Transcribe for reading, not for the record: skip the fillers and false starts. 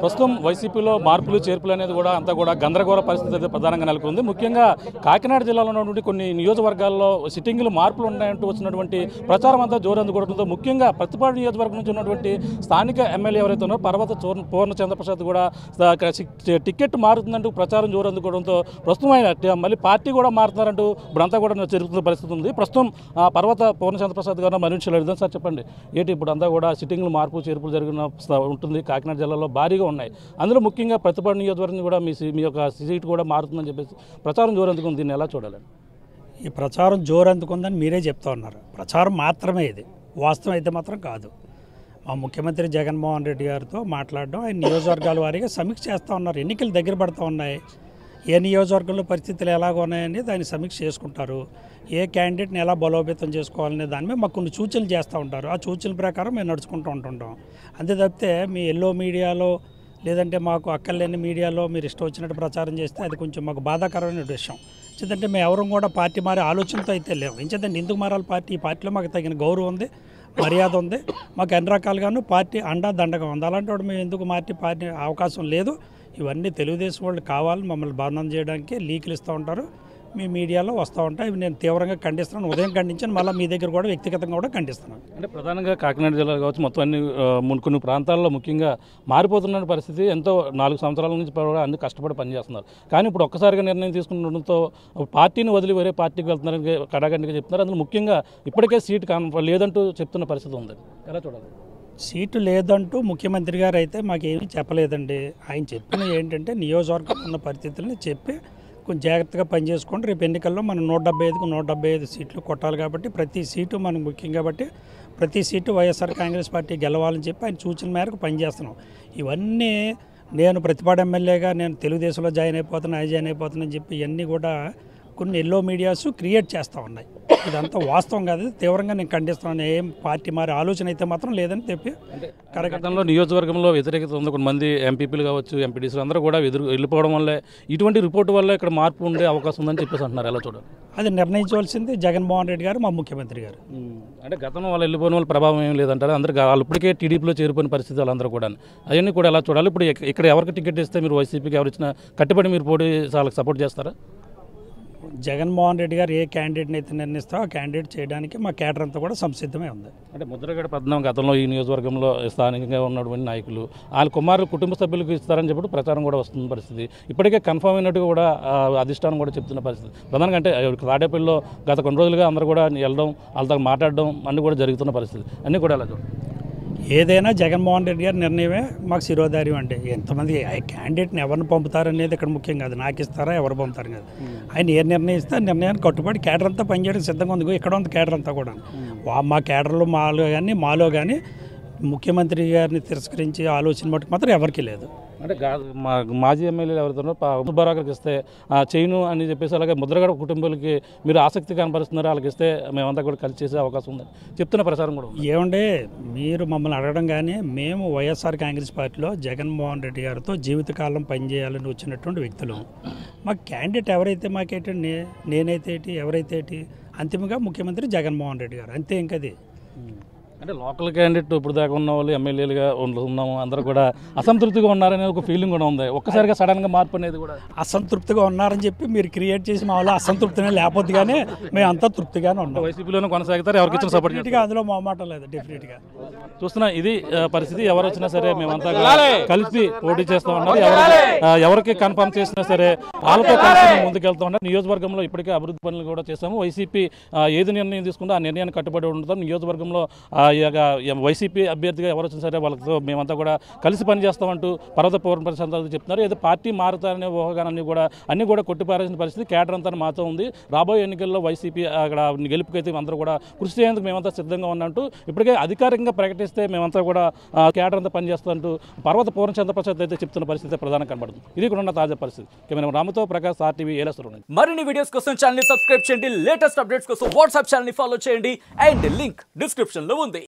ప్రస్తుతం వైసీపీలో మార్పులు చేర్పులు అనేది కూడా అంతా కూడా గందరగోళ పరిస్థితి అయితే ప్రధానంగా నెలకొంది. ముఖ్యంగా కాకినాడ జిల్లాలో ఉన్నటువంటి కొన్ని నియోజకవర్గాల్లో సిట్టింగ్లు మార్పులు ఉన్నాయంటూ వచ్చినటువంటి ప్రచారం అంతా జోరు అందుకోవడంతో ముఖ్యంగా ప్రతిపాడు నియోజకవర్గం నుంచి ఉన్నటువంటి స్థానిక ఎమ్మెల్యే ఎవరైతే ఉన్నారో పర్వత పూర్ణ చంద్రప్రసాద్ కూడా టికెట్ మారుతుందంటూ ప్రచారం జోరు అందుకోవడంతో ప్రస్తుతం ఆయన మళ్ళీ పార్టీ కూడా మారుతున్నారంటూ ఇప్పుడంతా కూడా జరుగుతున్న పరిస్థితి ఉంది. ప్రస్తుతం పర్వత పూర్ణ చంద్రప్రసాద్ గారు మరింత అడుగుదాం. సార్ చెప్పండి, ఏంటి ఇప్పుడు అంతా కూడా సిట్టింగ్లు మార్పు చేర్పులు జరిగిన ఉంటుంది కాకినాడ జిల్లాలో భారీగా ఉన్నాయి. అందులో ముఖ్యంగా ప్రతిపాడు నియోజకవర్గం కూడా మీ యొక్క సీట్ కూడా మారుతుందని చెప్పేసి ప్రచారం జోరు అందుకుంది. దీన్ని ఎలా చూడాలని? ఈ ప్రచారం జోరు అందుకుందని మీరే చెప్తా ఉన్నారు. ప్రచారం మాత్రమే ఇది, వాస్తవం అయితే మాత్రం కాదు. మా ముఖ్యమంత్రి జగన్మోహన్ రెడ్డి గారితో మాట్లాడడం, ఆయన నియోజకవర్గాల వారీగా సమీక్ష చేస్తూ ఉన్నారు. ఎన్నికలు దగ్గర పడుతూ ఉన్నాయి, ఏ నియోజకవర్గంలో పరిస్థితులు ఎలాగ ఉన్నాయని దాన్ని సమీక్ష చేసుకుంటారు. ఏ క్యాండిడేట్ని ఎలా బలోపేతం చేసుకోవాలనే దాని మీద మాకు కొన్ని సూచనలు చేస్తూ ఉంటారు. ఆ సూచనల ప్రకారం మేము నడుచుకుంటూ ఉంటుంటాం. అంతే తప్పితే మీ ఎల్లో మీడియాలో లేదంటే మాకు అక్కర్లేని మీడియాలో మీరు ఇష్టం వచ్చినట్టు ప్రచారం చేస్తే అది కొంచెం మాకు బాధాకరమైన విషయం. ఎందుకంటే మేము ఎవరు కూడా పార్టీ మారే ఆలోచనతో అయితే లేవు. ఎందుకంటే ఎందుకు మారాలి? ఈ పార్టీలో మాకు తగిన గౌరవం ఉంది, మర్యాద ఉంది, మాకు అన్ని రకాలుగాను పార్టీ అండా దండగా ఉంది. అలాంటి వాడు మేము ఎందుకు పార్టీ అవకాశం లేదు. ఇవన్నీ తెలుగుదేశం వాళ్ళు కావాలి మమ్మల్ని బదనాం చేయడానికి లీకులు ఇస్తూ ఉంటారు, మీ మీడియాలో వస్తూ ఉంటాయి. ఇవి నేను తీవ్రంగా ఖండిస్తున్నాను. ఉదయం ఖండించాను, మళ్ళీ మీ దగ్గర కూడా వ్యక్తిగతంగా కూడా ఖండిస్తున్నాను. అంటే ప్రధానంగా కాకినాడ జిల్లా కావచ్చు, మొత్తం అన్ని కొన్ని ప్రాంతాల్లో ముఖ్యంగా మారిపోతున్న పరిస్థితి. ఎంతో 4 సంవత్సరాల నుంచి కూడా అన్ని కష్టపడి పనిచేస్తున్నారు. కానీ ఇప్పుడు ఒక్కసారిగా నిర్ణయం తీసుకుంటుండడంతో పార్టీని వదిలి వేరే పార్టీకి వెళ్తున్నారని కడాగండిగా చెప్తున్నారు. అందులో ముఖ్యంగా ఇప్పటికే సీట్ లేదంటూ చెప్తున్న పరిస్థితి ఉంది. ఎలా చూడాలి? సీటు లేదంటూ ముఖ్యమంత్రి గారు అయితే మాకేమీ చెప్పలేదండి. ఆయన చెప్పిన ఏంటంటే నియోజకవర్గం ఉన్న పరిస్థితుల్ని చెప్పి కొంచెం జాగ్రత్తగా పనిచేసుకోండి, రేపు ఎన్నికల్లో మనం 175కు 175 సీట్లు కొట్టాలి కాబట్టి ప్రతి సీటు మనకు ముఖ్యం కాబట్టి ప్రతి సీటు వైఎస్ఆర్ కాంగ్రెస్ పార్టీ గెలవాలని చెప్పి ఆయన సూచన మేరకు పనిచేస్తున్నాం. ఇవన్నీ నేను ప్రతిపాడు ఎమ్మెల్యేగా నేను తెలుగుదేశంలో జాయిన్ అయిపోతున్నానని చెప్పి ఇవన్నీ కూడా కొన్ని ఎల్లో మీడియాస్ క్రియేట్ చేస్తూ ఉన్నాయి. ఇదంతా వాస్తవం కాదు, తీవ్రంగా నేను ఖండిస్తున్నాను. ఏం పార్టీ మారే ఆలోచన అయితే మాత్రం లేదని చెప్పి గతంలో నియోజకవర్గంలో వ్యతిరేకత ఉంది. కొంతమంది ఎంపీపీలు కావచ్చు, ఎంపీటీసీలు అందరూ కూడా వెళ్ళిపోవడం వల్లే ఇటువంటి రిపోర్టు వల్ల ఇక్కడ మార్పు ఉండే అవకాశం ఉందని చెప్పేసి అంటున్నారు. ఎలా చూడాలి? అది నిర్ణయించవలసింది జగన్మోహన్ రెడ్డి గారు, మా ముఖ్యమంత్రి గారు. అంటే గతంలో వాళ్ళు వెళ్ళిపోయిన వాళ్ళ ప్రభావం ఏం లేదంటారు. అందరూ వాళ్ళు ఇప్పటికే టీడీపీలో చేరిపోయిన పరిస్థితి వాళ్ళందరూ కూడా. అవన్నీ కూడా ఎలా చూడాలి? ఇప్పుడు ఇక్కడ ఎవరికి టికెట్ ఇస్తే మీరు వైసీపీకి ఎవరు ఇచ్చినా కట్టుబడి మీరు పోటీ వాళ్ళకి సపోర్ట్ చేస్తారా? జగన్మోహన్ రెడ్డి గారు ఏ క్యాండిడేట్ని అయితే నిర్ణయిస్తారో ఆ క్యాండిడేట్ చేయడానికి మా కేడర్ అంతా కూడా సంసిద్ధమే ఉంది. అంటే ముద్రగడ పద్మనాభం గతంలో ఈ నియోజకవర్గంలో స్థానికంగా ఉన్నటువంటి నాయకులు వాళ్ళ కుమారులు కుటుంబ సభ్యులకు ఇస్తారని చెప్పి ప్రచారం కూడా వస్తున్న పరిస్థితి. ఇప్పటికే కన్ఫర్మ్ అయినట్టుగా కూడా అధిష్టానం కూడా చెప్తున్న పరిస్థితి. ప్రధానంగా అంటే తాడేపల్లిలో గత కొన్ని రోజులుగా అందరూ కూడా వెళ్ళడం, వాళ్ళతో మాట్లాడడం అన్నీ కూడా జరుగుతున్న పరిస్థితి. అన్నీ కూడా ఎలా చూడండి. ఏదైనా జగన్మోహన్ రెడ్డి గారి నిర్ణయమే మాకు శిరోధార్యం. అంటే ఎంతమంది క్యాండిడేట్ని ఎవరిని పంపుతారనేది ఇక్కడ ముఖ్యం కాదు, నాకు ఇస్తారా ఎవరు పంపుతారు కాదు. ఆయన ఏ నిర్ణయం ఇస్తే నిర్ణయాన్ని కట్టుబడి కేడర్ అంతా పనిచేయడానికి సిద్ధంగా ఉంది. ఇక్కడ ఉంది కేడర్ అంతా కూడా. మా కేడర్లో మాలో కానీ ముఖ్యమంత్రి గారిని తిరస్కరించి ఆలోచన మటుకు మాత్రం ఎవరికి లేదు. అంటే మాజీ ఎమ్మెల్యేలు ఎవరితోనో సుబ్బారావుకి ఇస్తే చేయను అని చెప్పేసి అలాగే ముద్రగడ కుటుంబాలకి మీరు ఆసక్తి కనపరుస్తున్నారు, వాళ్ళకి ఇస్తే మేమంతా కూడా కలిసి చేసే అవకాశం ఉందని చెప్తున్న ప్రచారం కూడా ఉంది. ఏమంటే మీరు మమ్మల్ని అడగడం కానీ మేము వైఎస్ఆర్ కాంగ్రెస్ పార్టీలో జగన్మోహన్ రెడ్డి గారితో జీవితకాలం పనిచేయాలని వచ్చినటువంటి వ్యక్తులు. మా క్యాండిడేట్ ఎవరైతే మాకేంటి, నేనైతే ఏంటి, ఎవరైతే ఏంటి, అంతిమంగా ముఖ్యమంత్రి జగన్మోహన్ రెడ్డి గారు, అంతే ఇంకది. అంటే లోకల్ క్యాండిడేట్ ఇప్పుడు దాకా ఉన్న వాళ్ళు ఎమ్మెల్యేలుగా ఉన్నాము అందరూ కూడా అసంతృప్తిగా ఉన్నారనే ఒక ఫీలింగ్ కూడా ఉంది. ఒక్కసారిగా సడన్గా మార్పు అనేది కూడా అసంతృప్తిగా ఉన్నారని చెప్పి మీరు క్రియేట్ చేసి మా వాళ్ళు అసంతృప్తినే లేకపోతే కానీ మేము అంతా తృప్తిగానే ఉన్నాం. వైసీపీలోనే కొనసాగుతారు, ఎవరికి ఇచ్చిన సపోర్ట్ డెఫినెట్గా అందులో మాట లేదు. డెఫినెట్గా చూస్తున్నా ఇది పరిస్థితి. ఎవరు వచ్చినా సరే మేమంతా కలిసి పోటీ చేస్తూ ఉన్నారు. ఎవరికి కన్ఫర్మ్ చేసినా సరే వాళ్ళతో కలిసి ముందుకెళ్తూ ఉన్నారు. నియోజకవర్గంలో ఇప్పటికే అభివృద్ధి పనులు కూడా చేస్తాము. వైసీపీ ఏది నిర్ణయం తీసుకుందో ఆ నిర్ణయాన్ని కట్టుబడి ఉంటాం. నియోజకవర్గంలో వైసీపీ అభ్యర్థిగా ఎవరు వచ్చినా సరే వాళ్ళతో మేమంతా కూడా కలిసి పనిచేస్తామంటూ పర్వత పూర్ణ సంతాలు చెప్తున్నారు. ఏదో పార్టీ మారుతారనే ఊహాగానాన్ని కూడా అన్ని కూడా కొట్టిపారేసిన పరిస్థితి. కేడర్ అంతా మాతో ఉంది. రాబోయే ఎన్నికల్లో వైసీపీ అక్కడ గెలుపుకైతే అందరూ కూడా కృషి చేసేందుకు మేమంతా సిద్ధంగా ఉన్నట్టు ఇప్పటికే అధికారికంగా ప్రకటిస్తే మేమంతా కూడా కేడర్ అంతా పనిచేస్తామంటూ పర్వత పూర్ణ చంద్రప్రసాద్ అయితే చెప్తున్న పరిస్థితి ప్రధానంగా కనబడుతుంది. ఇది కూడా ఉన్న తాజా పరిస్థితి. కెమెరా రామతో ప్రకాష్, RTV ఏలసూరు. మరిన్ని వీడియోస్ కోసం ఛానల్ సబ్స్క్రైబ్ చేయండి. లేటెస్ట్ అప్డేట్స్ కోసం వాట్సాప్ ఛానల్ ఫాలో చేయండి. అండ్ లింక్ డిస్క్రిప్షన్ లో ఉంది.